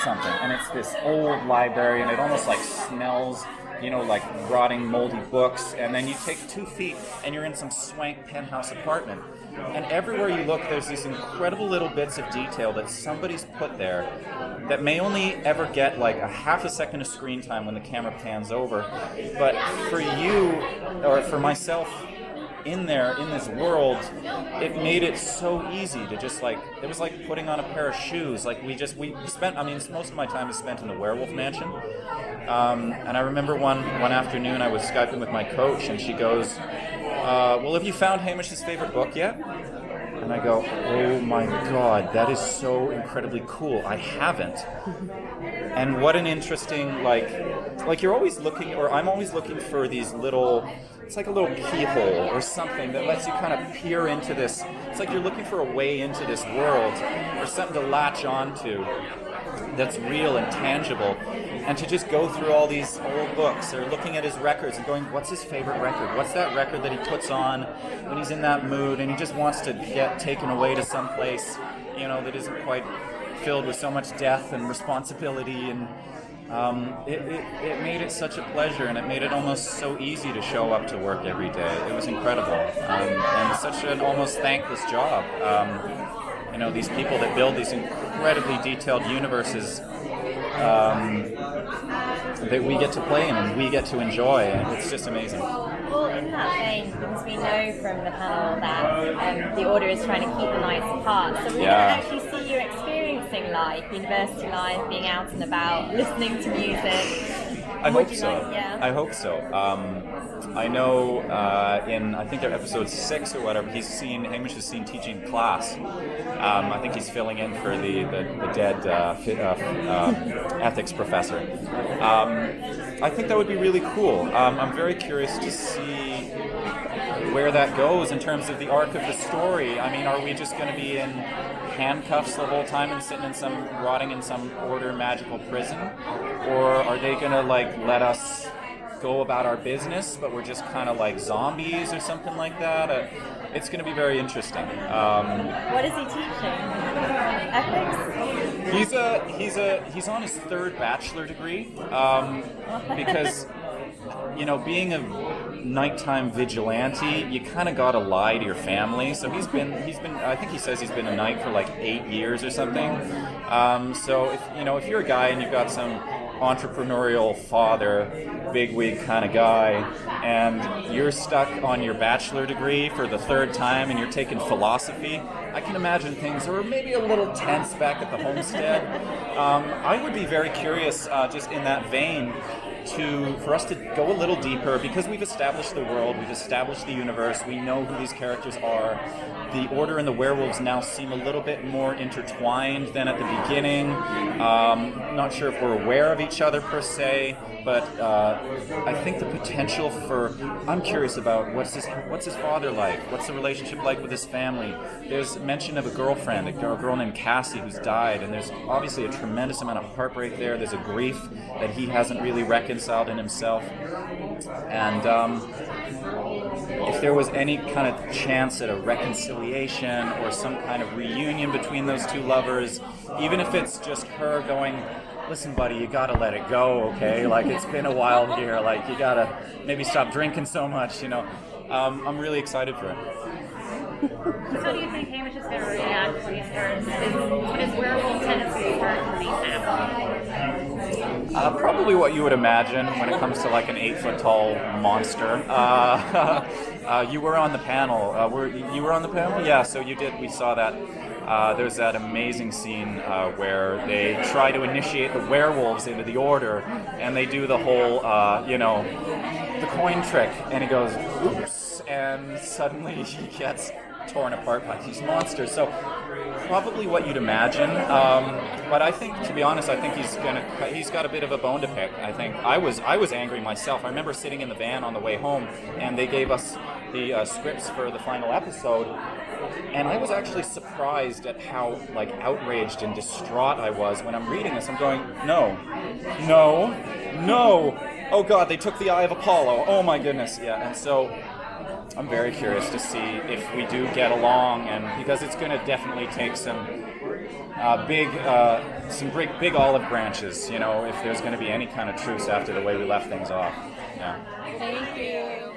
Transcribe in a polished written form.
something, and it's this old library, and it almost like smells, like rotting, moldy books, and then you take 2 feet, and you're in some swank penthouse apartment. And everywhere you look, there's these incredible little bits of detail that somebody's put there that may only ever get like a half a second of screen time when the camera pans over. But for you, or for myself, in this world, it made it so easy to just it was like putting on a pair of shoes. Like we spent, most of my time is spent in the werewolf mansion. And I remember one afternoon I was Skyping with my coach, and she goes, well, have you found Hamish's favorite book yet? And I go, oh my God, that is so incredibly cool. I haven't. And what an interesting, like you're always looking, or I'm always looking for these little, it's like a little keyhole or something that lets you kind of peer into this. It's like you're looking for a way into this world, or something to latch onto that's real and tangible. And to just go through all these old books, or looking at his records and going, what's his favorite record? What's that record that he puts on when he's in that mood and he just wants to get taken away to some place, that isn't quite filled with so much death and responsibility. And it made it such a pleasure, and it made it almost so easy to show up to work every day. It was incredible, and such an almost thankless job. These people that build these incredibly detailed universes that we get to play in and we get to enjoy, and it's just amazing. Well, in that vein, because we know from the panel that the Order is trying to keep the nights apart, so we're going to actually see you experiencing life, university life, being out and about, listening to music. I hope so. I know in, I think they're episode 6 or whatever, Hamish is seen teaching class. I think he's filling in for the dead ethics professor. I think that would be really cool. I'm very curious to see where that goes in terms of the arc of the story. Are we just going to be in handcuffs the whole time and rotting in some Order magical prison? Or are they going to let us go about our business, but we're just kind of like zombies or something like that? It's going to be very interesting. What is he teaching? Ethics? He's on his 3rd bachelor degree, because being a nighttime vigilante, you kind of gotta lie to your family. So he's been. I think he says he's been a knight for 8 years or something. So if you're a guy and you've got some entrepreneurial father, bigwig kind of guy, and you're stuck on your bachelor degree for the 3rd time, and you're taking philosophy, I can imagine things are maybe a little tense back at the homestead. I would be very curious, just in that vein, for us to go a little deeper, because we've established the world, we've established the universe, we know who these characters are. The Order and the werewolves now seem a little bit more intertwined than at the beginning. Not sure if we're aware of each other per se, but I think the potential I'm curious about what's his father like? What's the relationship like with his family? There's mention of a girlfriend, a girl named Cassie who's died, and there's obviously a tremendous amount of heartbreak there. There's a grief that he hasn't really reconciled in himself. And if there was any kind of chance at a reconciliation or some kind of reunion between those two lovers, even if it's just her going, listen, buddy, you gotta let it go, okay? It's been a while here. You gotta maybe stop drinking so much, I'm really excited for it. How do you think Hamish is going to react when he starts? His werewolf tendencies start to be happening? Probably what you would imagine when it comes to an 8-foot-tall monster. You were on the panel. You were on the panel? Yeah, so you did. We saw that. There's that amazing scene where they try to initiate the werewolves into the Order, and they do the whole, the coin trick, and he goes, oops, and suddenly he gets torn apart by these monsters. So probably what you'd imagine, but I think, to be honest, I think he's got a bit of a bone to pick. I think I was angry myself. I remember sitting in the van on the way home, and they gave us the scripts for the final episode, and I was actually surprised at how outraged and distraught I was when I'm reading this. I'm going, no, oh God, they took the Eye of Apollo. Oh my goodness, yeah. And so I'm very curious to see if we do get along, and because it's going to definitely take some some big olive branches, if there's going to be any kind of truce after the way we left things off. Yeah. Thank you.